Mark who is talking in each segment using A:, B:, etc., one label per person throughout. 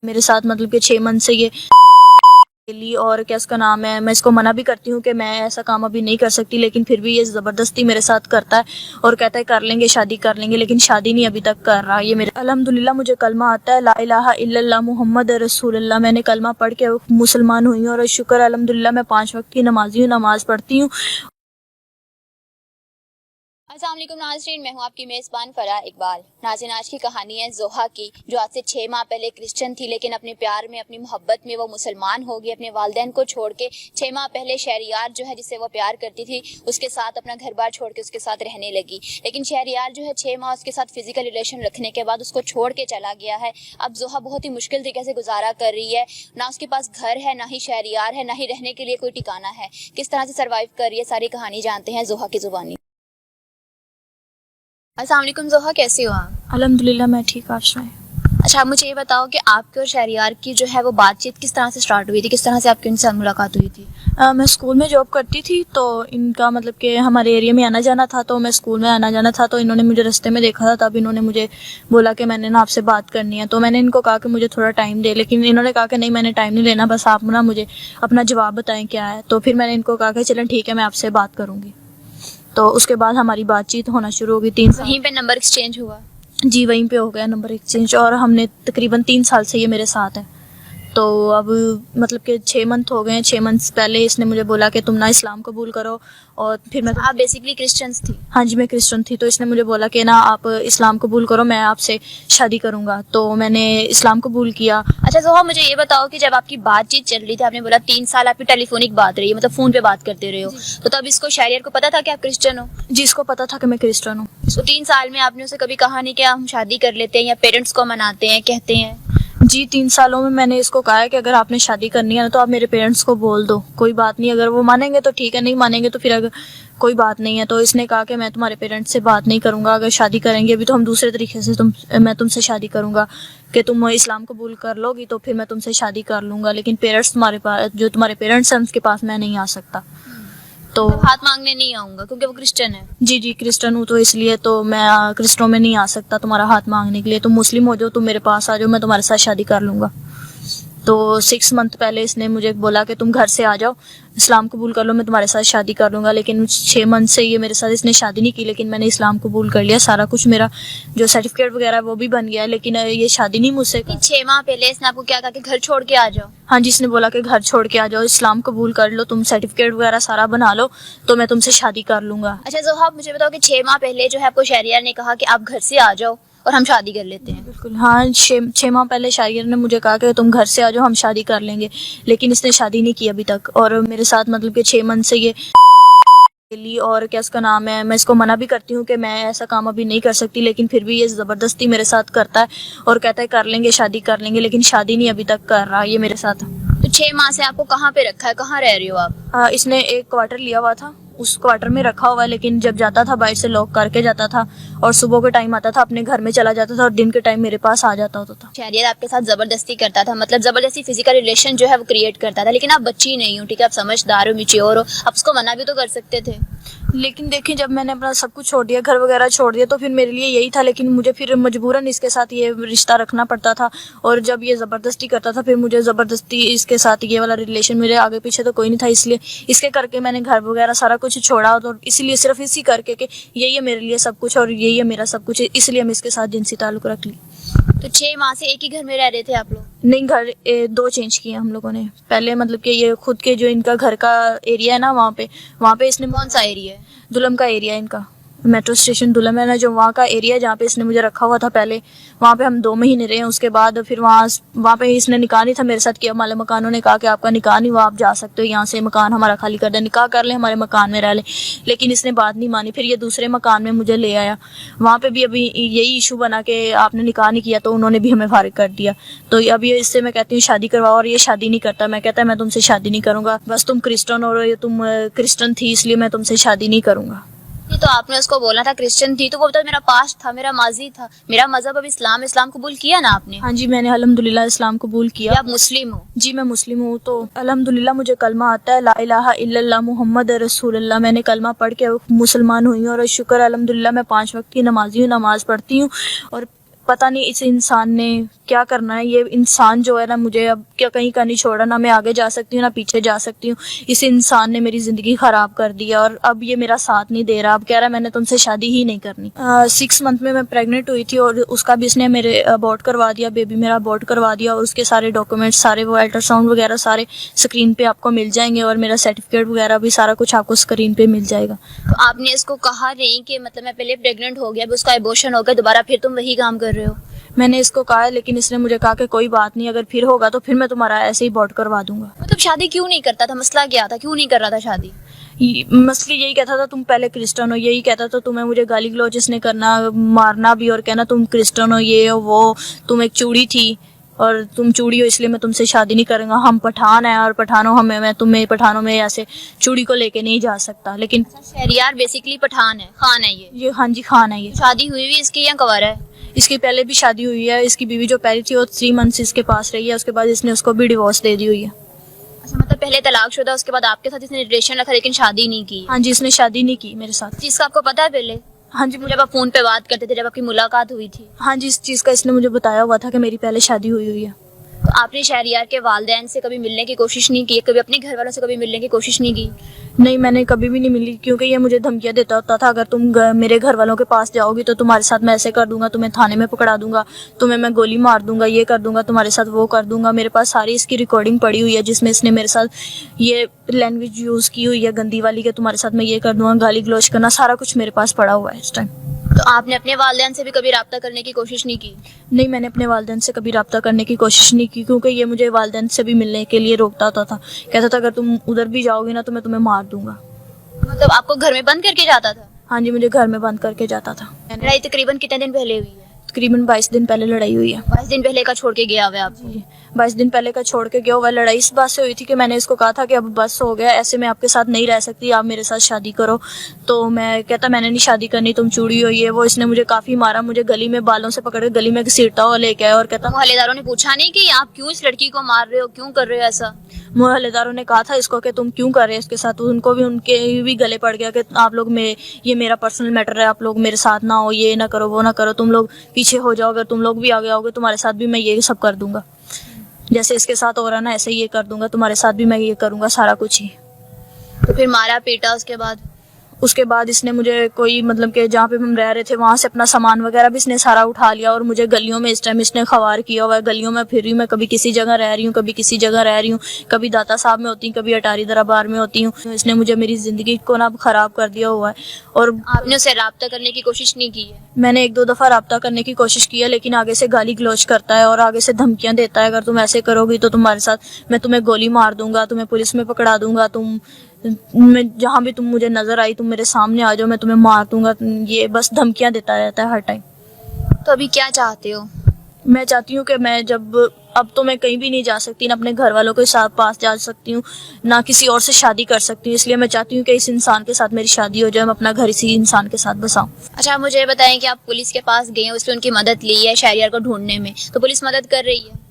A: میرے ساتھ مطلب کہ 6 منتھ سے یہ لی، اور کیا اس کا نام ہے، میں اس کو منع بھی کرتی ہوں کہ میں ایسا کام ابھی نہیں کر سکتی، لیکن پھر بھی یہ زبردستی میرے ساتھ کرتا ہے اور کہتا ہے کر لیں گے شادی کر لیں گے، لیکن شادی نہیں ابھی تک کر رہا یہ میرے۔ الحمدللہ مجھے کلمہ آتا ہے، لا الہ الا اللہ محمد رسول اللہ، میں نے کلمہ پڑھ کے مسلمان ہوئی ہوں، اور شکر الحمدللہ میں 5 وقت کی نمازی ہوں، نماز پڑھتی ہوں۔
B: السلام علیکم ناظرین، میں ہوں آپ کی میزبان فرح اقبال۔ ناظرین، آج کی کہانی ہے زوہا کی، جو آج سے 6 ماہ پہلے کرسچن تھی، لیکن اپنے پیار میں، اپنی محبت میں وہ مسلمان ہو گئی۔ اپنے والدین کو چھوڑ کے 6 ماہ پہلے شہریار جو ہے، جس سے وہ پیار کرتی تھی، اس کے ساتھ اپنا گھر بار چھوڑ کے اس کے ساتھ رہنے لگی۔ لیکن شہریار جو ہے 6 ماہ اس کے ساتھ فزیکل ریلیشن رکھنے کے بعد اس کو چھوڑ کے چلا گیا ہے۔ اب زوہا بہت ہی مشکل طریقے سے گزارا کر رہی ہے، نہ اس کے پاس گھر ہے، نہ ہی شہریار ہے، نہ ہی رہنے کے لیے کوئی ٹھکانہ ہے۔ کس طرح سے سروائیو کر رہی ہے، ساری کہانی جانتے ہیں زوہا کی زبانی۔ السلام علیکم زوہا، کیسی ہو آپ؟
A: الحمدللہ میں ٹھیک، آپ سنائیں؟
B: اچھا، آپ مجھے یہ بتاؤ کہ آپ کے اور شہریار کی جو ہے وہ بات چیت کس طرح سے سٹارٹ ہوئی تھی، کس طرح سے آپ کی ان سے ملاقات ہوئی تھی؟
A: میں اسکول میں جاب کرتی تھی، تو ان کا مطلب کہ ہمارے ایریا میں آنا جانا تھا، تو میں اسکول میں آنا جانا تھا، تو انہوں نے مجھے رستے میں دیکھا تھا، تب انہوں نے مجھے بولا کہ میں نے نا آپ سے بات کرنی ہے، تو میں نے ان کو کہا کہ مجھے تھوڑا ٹائم دے، لیکن انہوں نے کہا کہ نہیں، میں نے ٹائم نہیں لینا، بس آپ نا مجھے اپنا جواب بتائیں کیا ہے۔ تو پھر میں نے ان کو کہا کہ چلیں ٹھیک ہے، میں آپ سے بات کروں گی۔ تو اس کے بعد ہماری بات چیت ہونا شروع ہو گئی۔ 3 سال
B: وہیں پہ نمبر ایکسچینج ہوا؟
A: جی وہیں پہ ہو گیا نمبر ایکسچینج، اور ہم نے تقریباً 3 سال سے یہ میرے ساتھ ہے۔ تو اب مطلب کہ 6 منتھ ہو گئے ہیں۔ 6 منتھ پہلے اس نے مجھے بولا کہ تم نا اسلام قبول کرو، اور پھر میں
B: آپ بیسکلی کرسچنس تھی؟
A: ہاں جی میں کرسچن تھی، تو اس نے مجھے بولا کہ نا آپ اسلام قبول کرو، میں آپ سے شادی کروں گا، تو میں نے اسلام قبول کیا۔
B: اچھا زوہا، مجھے یہ بتاؤ کہ جب آپ کی بات چیت چل رہی تھی، آپ نے بولا 3 سال آپ کی ٹیلی فونک بات رہی ہے، مطلب فون پہ بات کرتے رہے ہو، تو تب اس کو شہریار کو پتا تھا کہ آپ کرسچن ہو؟
A: جی اس کو پتا تھا کہ میں کرسچن ہوں۔
B: تو 3 سال میں آپ نے اسے کبھی کہا نہیں کہ ہم شادی کر لیتے ہیں، یا پیرنٹس کو مناتے ہیں، کہتے ہیں؟
A: جی 3 سالوں میں نے اس کو کہا ہے کہ اگر آپ نے شادی کرنی ہے نا تو آپ میرے پیرنٹس کو بول دو، کوئی بات نہیں، اگر وہ مانیں گے تو ٹھیک ہے، نہیں مانیں گے تو پھر اگر کوئی بات نہیں ہے۔ تو اس نے کہا کہ میں تمہارے پیرنٹس سے بات نہیں کروں گا، اگر شادی کریں گے ابھی تو ہم دوسرے طریقے سے میں تم سے شادی کروں گا، کہ تم اسلام قبول کر لو گی تو پھر میں تم سے شادی کر لوں گا، لیکن پیرنٹس تمہارے پاس، جو تمہارے پیرنٹس ہیں اس کے پاس میں نہیں آ سکتا۔ تو
B: ہاتھ مانگنے نہیں آؤں گا کیونکہ وہ کرسچن ہے؟
A: جی کرسچن ہوں، تو اس لیے تو میں کرسچنوں میں نہیں آ سکتا تمہارا ہاتھ مانگنے کے لیے، تم مسلم ہو جاؤ، تم میرے پاس آ جاؤ، میں تمہارے ساتھ شادی کر لوں گا۔ تو 6 منتھ پہلے اس نے مجھے بولا کہ تم گھر سے آ جاؤ، اسلام قبول کر لو، میں تمہارے ساتھ شادی کر لوں گا، لیکن 6 منتھ سے یہ میرے ساتھ، اس نے شادی نہیں کی، لیکن میں نے اسلام قبول کر لیا، سارا کچھ میرا جو سرٹیفکیٹ وغیرہ وہ بھی بن گیا، لیکن یہ شادی نہیں مجھ سے۔
B: 6 ماہ پہلے اس نے آپ کو کیا کہا کہ گھر چھوڑ کے آ جاؤ؟
A: ہاں جی اس نے بولا کہ گھر چھوڑ کے آ جاؤ، اسلام قبول کر لو، تم سرٹیفکیٹ وغیرہ سارا بنا لو، تو میں تم سے شادی کر لوں گا۔
B: اچھا زوہا، مجھے بتاؤ کہ 6 ماہ پہلے جو ہے آپ کو شہریار نے کہا کہ آپ گھر سے آ جاؤ اور ہم شادی کر لیتے ہیں؟
A: بالکل ہاں، 6 ماہ پہلے شاعر نے مجھے کہا کہ تم گھر سے آ جاؤ، ہم شادی کر لیں گے، لیکن اس نے شادی نہیں کی ابھی تک، اور میرے ساتھ مطلب کہ 6 منتھ سے یہ لی، اور کیا اس کا نام ہے، میں اس کو منع بھی کرتی ہوں کہ میں ایسا کام ابھی نہیں کر سکتی، لیکن پھر بھی یہ زبردستی میرے ساتھ کرتا ہے اور کہتا ہے کر لیں گے شادی کر لیں گے، لیکن شادی نہیں ابھی تک کر رہا یہ میرے ساتھ۔
B: تو 6 ماہ سے آپ کو کہاں پہ رکھا ہے، کہاں رہ رہی ہو آپ؟
A: اس نے ایک کوارٹر لیا ہوا تھا، اس کوارٹر میں رکھا ہوا ہے، لیکن جب جاتا تھا باہر سے لاک کر کے جاتا تھا، اور صبح کے ٹائم آتا تھا اپنے گھر میں چلا جاتا تھا، اور دن کے ٹائم میرے پاس آ جاتا ہوتا تھا۔
B: شہریار آپ کے ساتھ زبردستی کرتا تھا، مطلب زبردستی فزیکل ریلیشن جو ہے وہ کریٹ کرتا تھا، لیکن آپ بچی نہیں ہو، ٹھیک ہے، آپ سمجھدار ہو، میچیور ہو، آپ اس کو منع بھی تو کر سکتے تھے۔
A: لیکن دیکھیں جب میں نے اپنا سب کچھ چھوڑ دیا، گھر وغیرہ چھوڑ دیا، تو پھر میرے لیے یہی تھا، لیکن مجھے پھر مجبوراً اس کے ساتھ یہ رشتہ رکھنا پڑتا تھا، اور جب یہ زبردستی کرتا تھا پھر مجھے زبردستی اس کے ساتھ یہ والا ریلیشن، میرے آگے پیچھے تو کوئی نہیں تھا، اس لیے اس کے کر کے میں نے گھر وغیرہ سارا کچھ چھوڑا، تو اسی لیے صرف اسی کر کے کہ یہی ہے میرے لیے سب کچھ اور یہی ہے میرا سب کچھ، اس لیے ہم اس کے ساتھ جنسی تعلق رکھ لی۔
B: تو 6 ماہ سے ایک ہی گھر میں رہ رہے تھے آپ لوگ؟
A: نہیں، گھر 2 چینج کیے ہم لوگوں نے، پہلے مطلب کہ یہ خود کے جو ان کا گھر کا ایریا ہے نا، وہاں پہ اس نے
B: کون سا ایریا ہے؟
A: دلم کا ایریا ہے ان کا، میٹرو اسٹیشن دلم ہے نا، جو وہاں کا ایریا جہاں پہ اس نے مجھے رکھا ہوا تھا پہلے، وہاں پہ ہم 2 مہینے رہے ہیں، اس کے بعد پھر وہاں پہ اس نے نکاح نہیں تھا میرے ساتھ کیا، مالے مکانوں نے کہا کہ آپ کا نکاح نہیں ہوا، آپ جا سکتے ہو یہاں سے، مکان ہمارا خالی کر دیں، نکاح کر لیں، ہمارے مکان میں رہ لیں، لیکن اس نے بات نہیں مانی، پھر یہ دوسرے مکان میں مجھے لے آیا، وہاں پہ بھی ابھی یہی ایشو بنا کہ آپ نے نکاح نہیں کیا، تو انہوں نے بھی ہمیں فارغ کر دیا، تو ابھی اس سے میں کہتی ہوں شادی کرواؤ، اور یہ شادی نہیں کرتا، میں کہتا ہے میں تم سے شادی نہیں کروں گا، بس تم کرسچن ہو، تم کرسچن تھی اس لیے میں تم سے شادی نہیں کروں گا۔
B: تو آپ نے اس کو بولنا تھا کرسچن تھی، تو وہ بتا میرا پاسٹ تھا، میرا ماضی تھا، میرا مذہب اب اسلام قبول کیا نا آپ نے؟
A: ہاں جی میں نے الحمدللہ اسلام قبول کیا۔
B: آپ مسلم ہو؟
A: جی میں مسلم ہوں، تو الحمدللہ مجھے کلمہ آتا ہے، لا الہ الا اللہ محمد رسول اللہ، میں نے کلمہ پڑھ کے مسلمان ہوئی ہوں، اور شکر الحمدللہ میں 5 وقت کی نمازی ہوں، نماز پڑھتی ہوں، पता नहीं इस इंसान ने क्या करना है। ये इंसान जो है ना मुझे अब क्या कहीं का नहीं छोड़ा, ना मैं आगे जा सकती हूँ ना पीछे जा सकती हूँ। इस इंसान ने मेरी ज़िंदगी ख़राब कर दी है और अब ये मेरा साथ नहीं दे रहा। अब कह रहा है मैंने तुमसे शादी ही नहीं करनी। 6 मंथ में मैं प्रेग्नेंट हुई थी और उसका भी इसने मेरे अबॉर्ट करवा दिया, बेबी मेरा अबॉर्ट करवा दिया। और उसके सारे डॉक्यूमेंट्स सारे वो अल्ट्रासाउंड वगैरह सारे स्क्रीन पे आपको मिल जाएंगे और मेरा सर्टिफिकेट वगैरह भी सारा कुछ आपको स्क्रीन पे मिल जाएगा।
B: तो आपने इसको कहा नहीं कि मतलब मैं पहले प्रेग्नेंट हो गया, अब उसका एबॉर्शन हो गया, दोबारा फिर तुम वही काम कर रहे हो?
A: मैंने इसको कहा है, लेकिन इसने मुझे कहा कि कोई बात नहीं, अगर फिर होगा तो फिर मैं तुम्हारा ऐसे ही अबॉर्ट करवा दूंगा।
B: मतलब शादी क्यों नहीं करता था? मसला क्या था, क्यों नहीं कर रहा था शादी?
A: मसले यही कहता था तुम पहले क्रिश्चियन हो, यही कहता था तुम्हें मुझे गाली गलौज इसने करना, मारना भी और कहना तुम क्रिश्चियन हो, ये हो वो, तुम एक चूड़ी थी और तुम चूड़ी हो इसलिए मैं तुमसे शादी नहीं करूंगा। हम पठान हैं और पठानों हमें, मैं तुम्हें पठानों में ऐसे चूड़ी को लेके नहीं जा सकता। लेकिन
B: शहरियार बेसिकली पठान है, खान है ये?
A: हाँ जी खान है ये।
B: शादी हुई हुई इसकी या कवारा है?
A: इसकी पहले भी शादी हुई है। इसकी बीवी जो पहली थी वो 3 मंथ्स इसके पास रही है, उसके बाद इसने उसको भी डिवोर्स दे दी हुई है।
B: अच्छा, मतलब पहले तलाकशुदा, उसके बाद आपके साथ इसने रिलेशन रखा लेकिन शादी नहीं की?
A: हाँ जी, इसने शादी नहीं की मेरे साथ।
B: इस चीज का आपको पता है पहले?
A: हाँ जी
B: जब आप फोन पे बात करते थे, जब आपकी मुलाकात हुई थी?
A: हाँ जी, इस चीज़ का इसने मुझे बताया हुआ था कि मेरी पहले शादी हुई हुई है।
B: तो आपने शहरियार के वालिदैन से कभी मिलने की कोशिश नहीं की? कभी अपने घर वालों से कभी मिलने की कोशिश नहीं की?
A: नहीं, मैंने कभी भी नहीं मिली, क्योंकि ये मुझे धमकियाँ देता होता था, अगर तुम मेरे घर वालों के पास जाओगी तो तुम्हारे साथ मैं ऐसे कर दूंगा, तुम्हें थाने में पकड़ा दूंगा, तुम्हें मैं गोली मार दूंगा, ये कर दूंगा, तुम्हारे साथ वो कर दूंगा। मेरे पास सारी इसकी रिकॉर्डिंग पड़ी हुई है जिसमें इसने मेरे साथ ये लैंग्वेज यूज़ की हुई है गंदी वाली, कि तुम्हारे साथ मैं ये कर दूंगा, गाली गलौज करना, सारा कुछ मेरे पास पड़ा हुआ है इस टाइम।
B: तो आपने अपने वालिदैन से भी कभी राब्ता करने की कोशिश नहीं की?
A: नहीं, मैंने अपने वालिदैन से कभी राब्ता करने की कोशिश नहीं की, क्योंकि ये मुझे वालिदैन से भी मिलने के लिए रोकता होता था। कहता था अगर तुम उधर भी जाओगी ना तो मैं तुम्हें मार दूंगा।
B: मतलब आपको घर में बंद करके जाता था?
A: हाँ जी, मुझे घर में बंद करके जाता था।
B: लड़ाई तकरीबन कितने दिन पहले हुई है?
A: तकरीबन 22 दिन पहले लड़ाई हुई है।
B: 22 दिन पहले का छोड़ के गया हुआ है आपको?
A: जी, 22 दिन पहले का छोड़ के गया हुआ। लड़ाई इस बात से हुई थी कि मैंने इसको कहा था कि अब बस हो गया, ऐसे मैं आपके साथ नहीं रह सकती, आप मेरे साथ शादी करो। तो मैं कहता मैंने नहीं शादी करनी, तुम चूड़ी हो, ये वो। इसने मुझे काफ़ी मारा, मुझे गली में बालों से पकड़ के गली में घसीटता हुआ लेके आया और कहता।
B: मोहल्लेदारों ने पूछा नहीं कि आप क्यों इस लड़की को मार रहे हो, क्यों कर रहे हो ऐसा?
A: मोहल्लेदारों ने कहा था इसको कि तुम क्यों कर रहे हो इसके साथ। उनको भी, उनके भी गले पड़ गया कि आप लोग ये मेरा पर्सनल मैटर है, आप लोग मेरे साथ ना हो, ये ना करो, वो ना करो, तुम लोग पीछे हो जाओ, अगर तुम लोग भी आगे आओगे तुम्हारे साथ भी मैं ये सब कर दूंगा, जैसे इसके साथ हो रहा ना ऐसे ये कर दूंगा, तुम्हारे साथ भी मैं ये करूंगा, सारा कुछ ही।
B: तो फिर मारा पीटा
A: उसके बाद इसने मुझे कोई मतलब कि जहाँ पे हम रह रहे थे वहाँ से अपना सामान वगैरह भी इसने सारा उठा लिया और मुझे गलियों में इस टाइम इसने खवार किया हुआ है। गलियों में फिर रही हूँ मैं, कभी किसी जगह रह रही हूँ, कभी किसी जगह रह रही हूँ, कभी दाता साहब में होती हूँ, कभी अटारी दरबार में होती हूँ। इसने मुझे मेरी ज़िंदगी को ना खराब कर दिया हुआ है। और
B: आपने उससे राब्ता करने की कोशिश नहीं की है?
A: मैंने 1-2 दफ़ा राब्ता करने की कोशिश की है, लेकिन आगे से गाली गलौज करता है और आगे से धमकियाँ देता है, अगर तुम ऐसे करोगी तो तुम्हारे साथ मैं तुम्हें गोली मार दूंगा, तुम्हें पुलिस में पकड़ा दूंगा, मैं जहाँ भी तुम मुझे नजर आई तुम मेरे सामने आ जाओ, मैं तुम्हें मार दूंगा। ये बस धमकियाँ देता रहता है हर टाइम।
B: तो अभी क्या चाहते हो?
A: मैं चाहती हूँ कि मैं अब तो मैं कहीं भी नहीं जा सकती, ना अपने घर वालों के साथ पास जा सकती हूँ, ना किसी और से शादी कर सकती हूँ। इसलिए मैं चाहती हूँ कि इस इंसान के साथ मेरी शादी हो जाए, मैं अपना घर इसी इंसान के साथ बसाऊँ।
B: अच्छा, आप मुझे बताएं कि आप पुलिस के पास गए हैं, उसने उनकी मदद ली है शहरियार को ढूंढने में, तो पुलिस मदद कर रही है?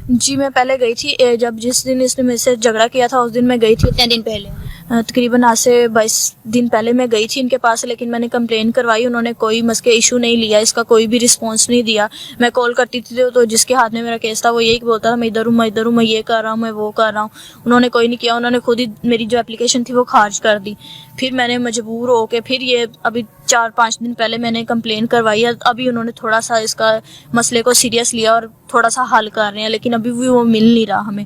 A: जी, मैं पहले गई थी, जिस दिन इसने मेरे से झगड़ा किया था उस दिन मैं गई थी।
B: कितने दिन पहले?
A: तकरीबन आज से 22 दिन पहले मैं गई थी इनके पास, लेकिन मैंने कंप्लेन करवाई, उन्होंने कोई मसले इशू नहीं लिया, इसका कोई भी रिस्पांस नहीं दिया। मैं कॉल करती थी तो जिसके हाथ में मेरा केस था वो यही बोलता था मैं इधर हूँ, मैं इधर हूँ, मैं ये कर रहा हूँ, मैं वो कर रहा हूँ। उन्होंने कोई नहीं किया, उन्होंने खुद ही मेरी जो एप्लीकेशन थी वो खारिज कर दी। फिर मैंने मजबूर होकर फिर ये अभी 4-5 दिन पहले मैंने कंप्लेन करवाई है। अभी उन्होंने थोड़ा सा इसका मसले को सीरियस लिया और थोड़ा सा हल कर रहे हैं, लेकिन अभी भी वो मिल नहीं रहा हमें।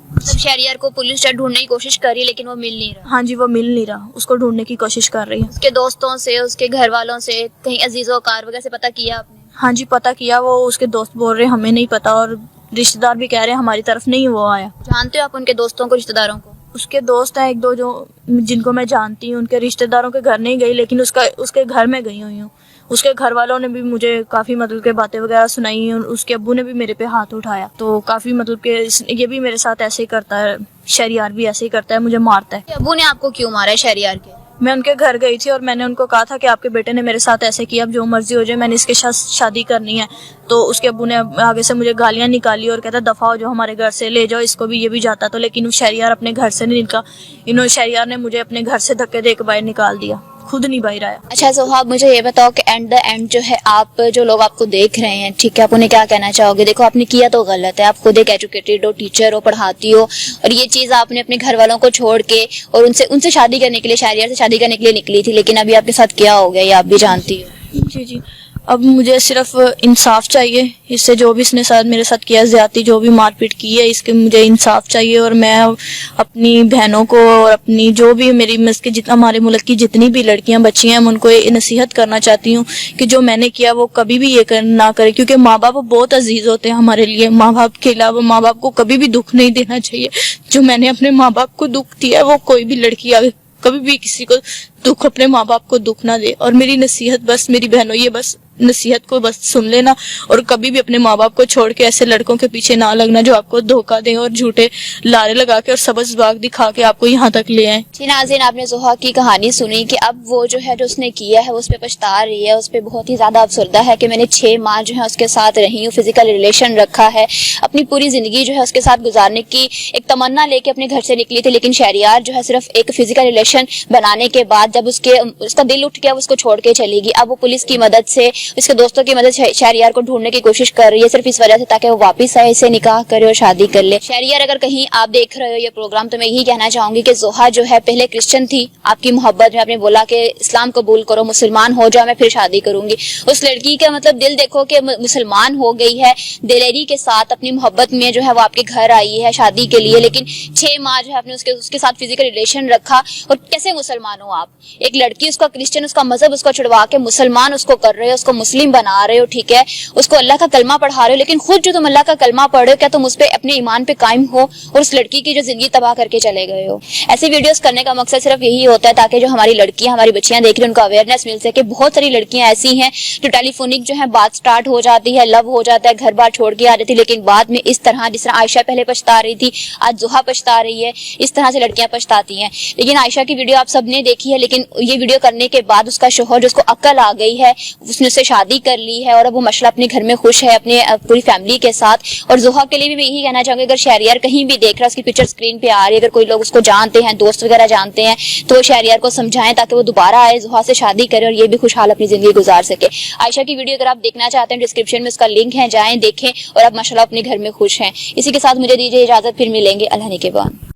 B: मतलब शहरियार को पुलिस ढूंढने की कोशिश कर रही है लेकिन वो मिल नहीं रहा?
A: हाँ जी, वो मिल नहीं रहा, उसको ढूंढने की कोशिश कर रही है।
B: उसके दोस्तों से, उसके घर वालों से, कहीं अजीजों कार वगैरह से पता किया आपने?
A: हाँ जी, पता किया। वो उसके दोस्त बोल रहे हमें नहीं पता, और रिश्तेदार भी कह रहे हैं हमारी तरफ नहीं वो आया।
B: जानते हो आप उनके दोस्तों को, रिश्तेदारों को?
A: उसके दोस्त हैं 1-2 जो जिनको मैं जानती हूँ, उनके रिश्तेदारों के घर नहीं गई, लेकिन उसके घर में गई हुई हूँ। उसके घर वालों ने भी मुझे काफ़ी मतलब के बातें वगैरह सुनाई, और उसके अब्बू ने भी मेरे पे हाथ उठाया। तो काफ़ी मतलब के ये भी मेरे साथ ऐसे ही करता है, शहरियार भी ऐसे ही करता है, मुझे मारता है।
B: अब्बू ने आपको क्यों मारा है शहरियार के?
A: मैं उनके घर गई थी और मैंने उनको कहा था कि आपके बेटे ने मेरे साथ ऐसे किया, अब जो मर्जी हो जाए, मैंने इसके साथ शादी करनी है। तो उसके अब्बू ने आगे से मुझे गालियां निकाली और कहता दफा हो जो हमारे घर से, ले जाओ इसको भी, ये भी जाता। तो लेकिन शहरियार अपने घर से नहीं निकला, शहरियार ने मुझे अपने घर से धक्के दे के बाहर निकाल दिया। खुद नहीं बाहर आया।
B: अच्छा जोहा, आप मुझे ये बताओ कि एंड द एंड जो है, आप जो लोग आपको देख रहे हैं, ठीक है, आप उन्हें क्या कहना चाहोगे? देखो आपने किया तो गलत है, आप खुद एक एजुकेटेड हो, टीचर हो, पढ़ाती हो, और ये चीज आपने अपने घर वालों को छोड़ के और उनसे शादी करने के लिए, शहरियार से शादी करने के लिए निकली थी, लेकिन अभी आपके साथ क्या हो गया ये आप भी जानती हो।
A: जी जी, अब मुझे सिर्फ इंसाफ चाहिए। इससे जो भी इसने साथ मेरे साथ किया, ज्यादती जो भी मारपीट की है, इसके मुझे इंसाफ चाहिए। और मैं अपनी बहनों को और अपनी जो भी मेरी के जितना हमारे मुल्क की जितनी भी लड़कियां बच्ची हैं, मैं उनको ये नसीहत करना चाहती हूँ कि जो मैंने किया वो कभी भी ये ना करे, क्योंकि माँ बाप बहुत अजीज होते हैं हमारे लिए। माँ बाप के अलावा माँ बाप को कभी भी दुख नहीं देना चाहिए। जो मैंने अपने माँ बाप को दुख दिया है, वो कोई भी लड़की आगे कभी भी किसी को दुख, अपने माँ बाप को दुख ना दे। और मेरी नसीहत बस, मेरी बहनों, ये बस नसीहत को बस सुन लेना और कभी भी अपने माँ बाप को छोड़ के ऐसे लड़कों के पीछे ना लगना जो आपको धोखा दें और झूठे लारे लगा के और सबज बाग दिखा के आपको यहाँ तक ले आए।
B: जी नाज़रीन, आपने जोहा की कहानी सुनी कि अब वो जो है, जो उसने किया है, उस पर पछता रही है, उस पर बहुत ही ज्यादा अफसरदा है कि मैंने 6 माह जो है उसके साथ रही हूँ, फिजिकल रिलेशन रखा है, अपनी पूरी जिंदगी जो है उसके साथ गुजारने की एक तमन्ना लेके अपने घर से निकली थी, लेकिन शहरियार जो है सिर्फ एक फिजिकल रिलेशन बनाने के बाद जब उसका दिल उठ गया, उसको छोड़ के चली गई। अब वो पुलिस की मदद से, उसके दोस्तों की मदद शहरियार को ढूंढने की कोशिश कर रही है, सिर्फ इस वजह से ताकि वो वापस आए, इसे निकाह करे और शादी कर ले। शहरियार, अगर कहीं आप देख रहे हो ये प्रोग्राम, तो मैं यही कहना चाहूंगी कि जोहा जो है पहले क्रिश्चियन थी, आपकी मोहब्बत में आपने बोला कि इस्लाम कबूल करो, मुसलमान हो जाओ, मैं फिर शादी करूंगी। उस लड़की का मतलब दिल देखो कि मुसलमान हो गई है, दिलेरी के साथ अपनी मोहब्बत में जो है वो आपके घर आई है शादी के लिए, लेकिन 6 माह जो है आपने उसके साथ फिजिकल रिलेशन रखा। और कैसे मुसलमान हो आप? एक लड़की, उसका क्रिश्चियन, उसका मजहब उसको छुड़वा के मुसलमान उसको कर रहे हो, उसको मुस्लिम बना रहे हो, ठीक है, उसको अल्लाह का कलमा पढ़ा रहे हो, लेकिन खुद जो तुम अल्लाह का कलमा पढ़ रहे हो, क्या तुम उस पे अपने ईमान पे कायम हो और उस लड़की की जो जिंदगी तबाह करके चले गए हो? ऐसी वीडियोस करने का मकसद सिर्फ यही होता है ताकि जो हमारी लड़कियां, हमारी बच्चियां देख रही हैं, उनको अवेयरनेस मिल सके। बहुत सारी लड़कियां ऐसी हैं जो टेलीफोनिक जो है बात स्टार्ट हो जाती है, लव हो जाता है, घर बार छोड़ के आ जाती है, लेकिन बाद में इस तरह, जिस तरह आयशा पहले पछता रही थी, आज जोहा पछता रही है, इस तरह से लड़कियां पछताती हैं। लेकिन आयशा की वीडियो आप सबने देखी है, लेकिन ये वीडियो करने के बाद उसका शोहर, जिसको अक्ल आ गई है, उसने उससे शादी कर ली है और अब वो मशला अपने घर में खुश है अपने पूरी फैमिली के साथ। और जोहा के लिए भी मैं यही कहना चाहूंगी, अगर शहरियार कहीं भी देख रहा है, उसकी पिक्चर स्क्रीन पे आ रही है, अगर कोई लोग उसको जानते हैं, दोस्त वगैरह जानते हैं, तो वो शहरियार को समझाएं ताकि वो दोबारा आए, जोहा से शादी करे और ये भी खुशहाल अपनी जिंदगी गुजार सके। आयशा की वीडियो अगर आप देखना चाहते हैं, डिस्क्रिप्शन में उसका लिंक है, जाएं देखें और अब माशाल्लाह अपने घर में खुश हैं। इसी के साथ मुझे दीजिए इजाजत, फिर मिलेंगे अल्लाह ने के बाद।